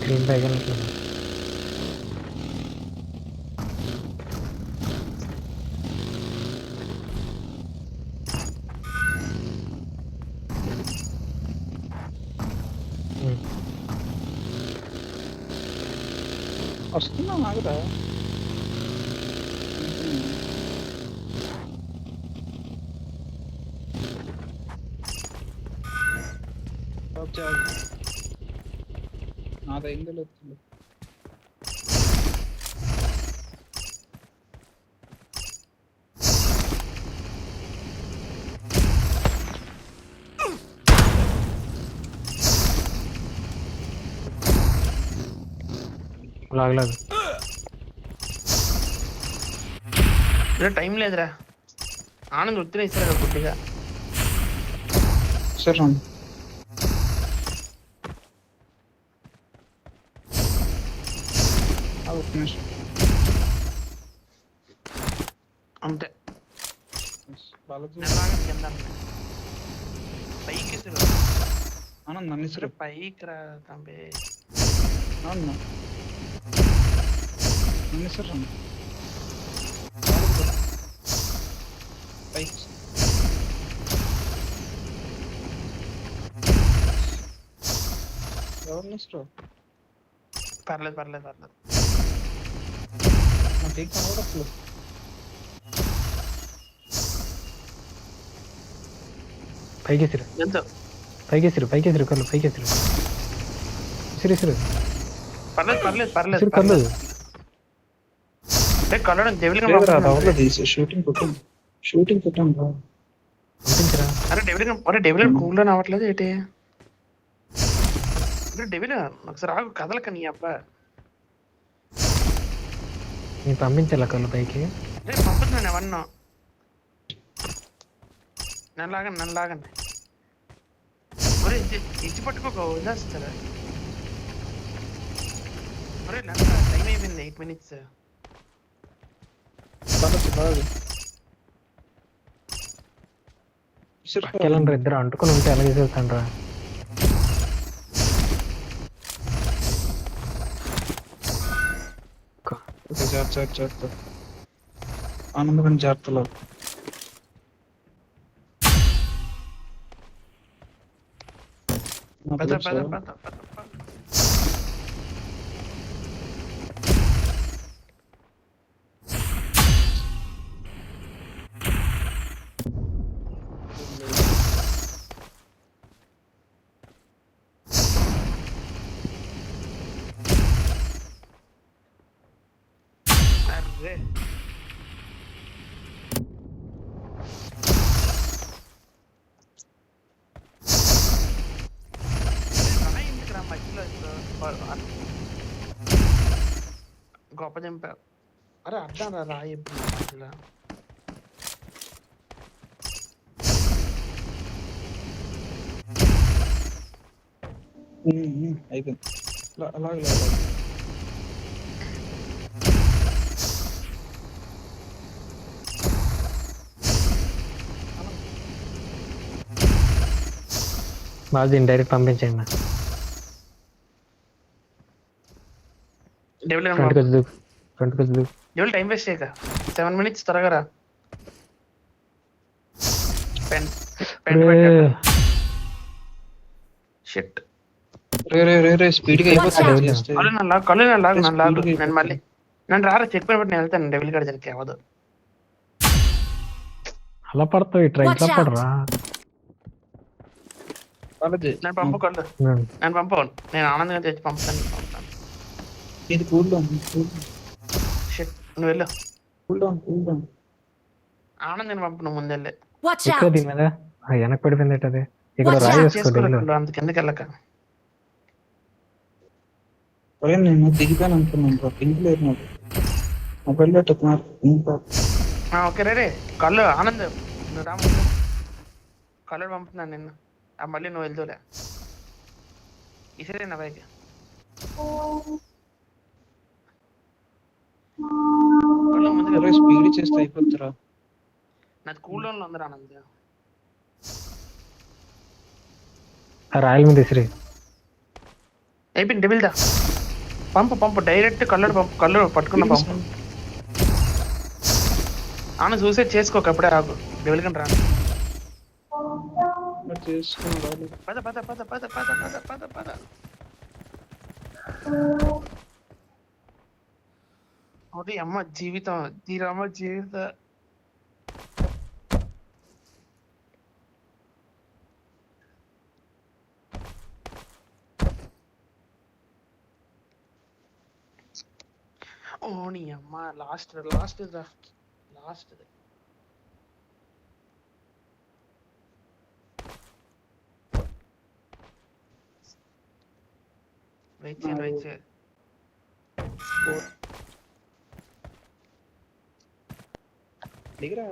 Screen పైకి వెళ్ళట్లేదు. వస్తున్నా ఆగురా. నాది అయిందో లేదు. లాగలేదు. టైం లేదురా. ఆనంద్ వృత్తిని ఇస్తారా కొద్దిగా. సరే ఒక నిమిషం. అంతే. బాలాజీ కింద పైకి ఆనంద్ నన్ను ఇసురు. పైకి రా తంబే. అవును నన్ను ఇసురు. పైకి ఎవరిని ఇసురు? పర్లేదు పర్లేదు పర్లేదు. నాకేం కనబడట్లేదు. పైకేసిరు ఎంత పైకేసిరు కళ్ళు పైకేసిరు. ఇసురు పర్లేదు పర్లేదు పర్లేదు ఇసురు కళ్ళు. కలవడం డెవిల్ షూటింగ్ కొట్టాం రా. పంపించరా. అరే డెవిల్ కూల్ డౌన్ అవ్వట్లేదు ఏంటి? డెవిల్ ఒకసారి ఆగు కదలక నీ అబ్బా. నేను పంపించాల కళ్ళు పైకి. పంపుతున్నాను ఎవరినో. నన్ను లాగండి. ఒరే ఇచ్చి పట్టుకోక వదిలేస్తారా? ఒరే టైం అయిపోయింది 8 minutes. పక్కెళ్ళండి ఇద్దరు అంటుకుని ఉంటే ఎలా చేసేస్తాను రా. జాగ్రత్త ఆనందం జాగ్రత్తలో. గొప్ప చంపారు. అరే అర్థం రా రాయి ఎప్పుడు మధ్యలో. అయిపోయింది. అలాగే బాగా దీన్ని డైరెక్ట్ పంపించండి. డెవిల్ టైం వేస్ట్ చేయక 7 minutes త్వరగా రా. షిట్. రే స్పీడ్గా అయిపోతుంది. కళ్ళు నేను మళ్ళీ నన్ను రారా చెక్ పని నేను వెళ్తాను. డెవిల్ కాడ జరిగే అవ్వదు. అలా పడతావు ఇట్లా పడరా. నన్ను పంపు కళ్ళు. నన్ను పంపు. నేను ఆనందంగా తెచ్చి పంపుతాను. ఇది కూల్ డౌన్. షిట్ నువ్వు వెళ్ళు. Cool down. ఆనందం పంపు నువ్వు ముందెళ్ళే. దీని మీద వెనక్కి పడిపోయింది. అది ఇక్కడ రాయి వేసుకోండి. అంత కిందకి వెళ్ళక. నేను దిగిపోయాను అనుకున్నాను. పింక్ లేదు నాకు మొబైల్ ఓకే రే కళ్ళు ఆనంద్ నువ్వు రా ముందు. కళ్ళు పంపుతున్నాను నిన్ను. మళ్ళీ నువ్వు వెళ్తూలే ఈసారి నా బైక్. ముందుగా స్పీడ్ చేస్తే అయిపోతారా? నాది కూల్ డౌన్ లో ఉంది ఆనంద్. రాయల్ మీద ఇసిరి అయిపోయింది. డెవిల్ దా పంపు డైరెక్ట్ కళ్ళు పట్టుకున్న పంపు. ఆమె సూసైడ్ చేసుకోక అప్పుడే ఆగు డెవిల్ కంటే రా. చేసుకున్నాడు. పద పద పద పద పద పద పద పద. అది అమ్మ జీవితం తీరమ్మ జీవితం. ఓ నీ అమ్మ లాస్ట్ వెయిట్ చేయి. దిగరా.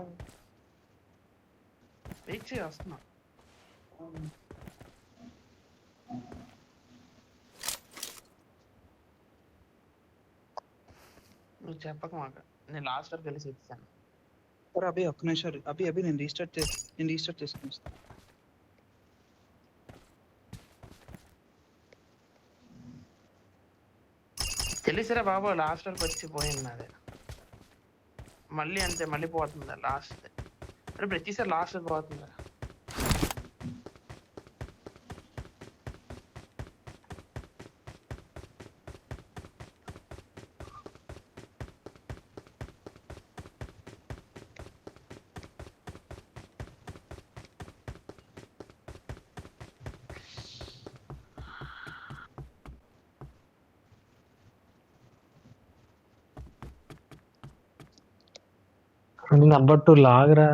వెయిట్ చేయి వస్తున్నా. నువ్వు చెప్పక మాకు నేను లాస్ట్ వరకు వెళ్ళి చూపిస్తాను. అభి ఒక్క నిమిషం అభి నేను రీస్టార్ట్ చేసుకుని వస్తాను. తెలిసిరా బాబు లాస్ట్ వరకు వచ్చి పోయింది అదే. మళ్ళీ అంతే మళ్ళీ పోతుందా లాస్ట్. అరే ప్రతిసారి లాస్ట్ పోతుందా. నంబర్ 2 లాగరా.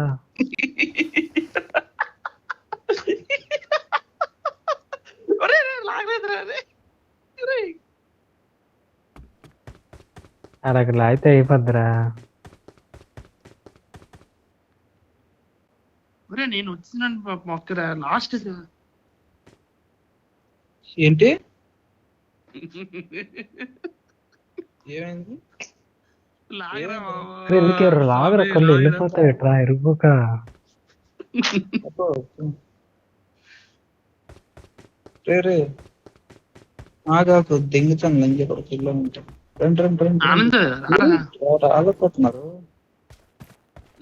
అక్కడ లాగితే అయిపోద్దిరా. నేను వచ్చినాను మొక్కరా లాస్ట్ ఏంటి ఏమైంది? లాగరా కళ్ళు వెళ్ళిపోతాయి ట్రా ఇరుపుక. రే ఆగాకు దెంగుతాను లంజ పిల్లలు ఉంటాయి. రాలేకపోతున్నారు.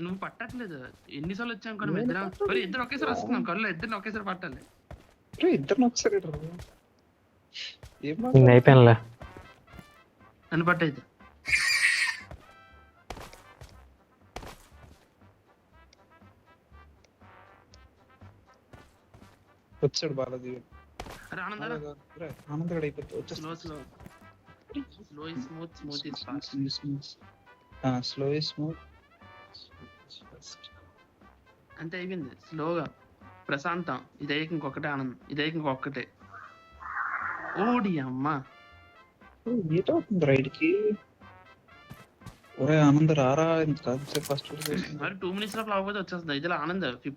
నువ్వు పట్టట్లేదు. ఎన్నిసార్లు వచ్చాం కానీ ఇద్దరు ఒకేసారి వస్తున్నాం. కళ్ళు ఇద్దరు ఒకేసారి పట్టాలి. ఇద్దరు ఒకసారి అయిపోయినలే నన్ను పట్టయితే. వచ్చాడు బాలాజీ. ఆనంద్ గడ అయిపోతుంది. స్మూత్ అంతే అయిపోయింది. స్లోగా ప్రశాంతం. ఇదే ఇంకొకటే ఆనందం. ఇదే ఇంకొకటే. ఓడి అమ్మ ఏటవుతుంది రైడ్కి. ఒరే ఆనంద్ రారా. ఫస్ట్ మరి 2 minutes లో అవ్వకపోతే వచ్చేస్తుంది. ఇదిలో ఆనంద్ 50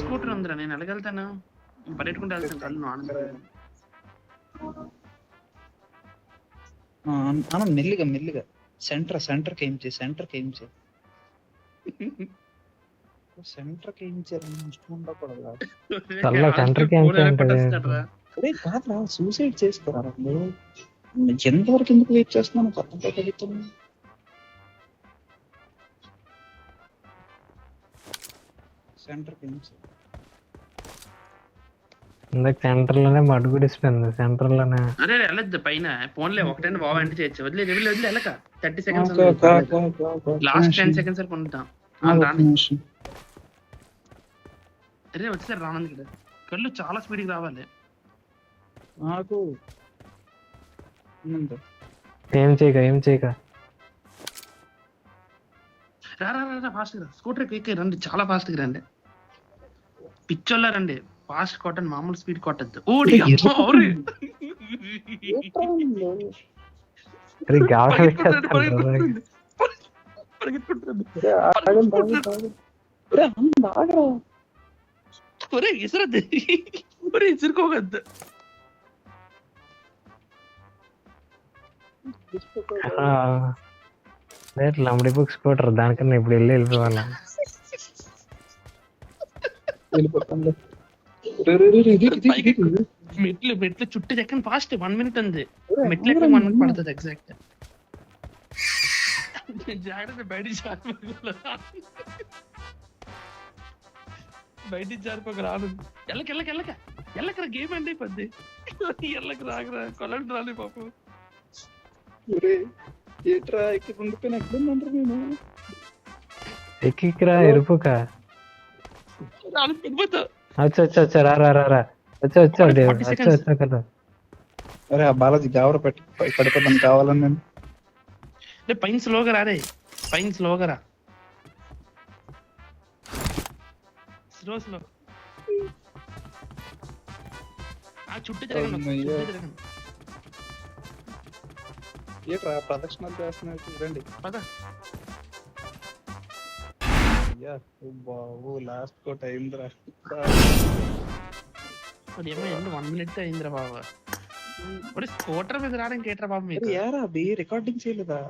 స్కూటర్ ఉందిరా. నేను ఎలాగెళ్తాను? పరిగెట్టుకుంటూ వెళ్తాను. కళ్ళు ఆనంద్ ఆనంద్ మెల్లిగా సెంటర్కి ఏం చేయి. సెంటర్కి ఏం కాదురా. సూసైడ్ చేసుకోరా. ఎంతవరకు ఎందుకు వెయిట్ చేస్తున్నాను? పక్కన కలుగుతున్నాను. సెంటర్కి ఏం చేయి. సెంటర్ లోనే మడుగుడిస్తుంది. సెంటర్ లోనే అరే వెళ్ళద్దు పైన. ఫోన్లే ఒకటైనా బాగా అంటే చేయొచ్చు. వదిలే వెళ్ళక 30 seconds లాస్ట్ 10 seconds వరకు ఉంటాం. అరే వచ్చేసారు రానంది కదా. కళ్ళు చాలా స్పీడ్కి రావాలి. నాకు ఏం చేయక రా ఫాస్ట్ గా. స్కూటర్ ఎక్కి రండి. చాలా ఫాస్ట్ గా రండి. పిచ్చోళ్ళ రండి. ఫాస్ట్ కొట్టండి. మామూలు స్పీడ్ కొట్టద్దు. ఓడి ఇసురుకోవద్దు. లంబడి బుక్స్ కొట్టరు. దానికన్నా ఇప్పుడు వెళ్ళిపోవాలా. వెళ్ళిపోతాను. మెట్లు చుట్టూ ఎక్కండి ఫాస్ట్ 1 minute ఉంది. ఒరేయ్, మెట్లు ఎక్కడ 1 minute పడుతుంది ఎగ్జాక్ట్. జాగ్రత్త బయటికి జారిపోక రాను. ఎల్లకరా గేమ్ అండి పద్ది. ఎల్లకి రాకరా కొలండి రాలి పాపం. ఒరేయ్, ఏంట్రా ఇక్కడ ఉండిపోయిన ఎక్కడుందంటారు నేను ఎక్కిరా ఎరుపుక. రాను పడిపోతా. వచ్చా రా రా రా రా. వచ్చా కదా. అరే ఆ బాలాజీ గావర పెట్టి పడిపోతాను కావాలని నేను. పైన స్లోగా రారే, పైన స్లోగా రా. స్లో ఆ చుట్టూ తిరగండి. ఏంట్రా ప్రదక్షిణాలు చేస్తున్నారు రండి. పద. అయ్యా బాబు లాస్ట్ కోట్ అయిందిరా. అదేమో 1 minute అయిందిరా బాబు. స్కూటర్ మీద రావడానికి ఏట్రా బాబు మీకు? ఏరా రికార్డింగ్ చేయలేదా?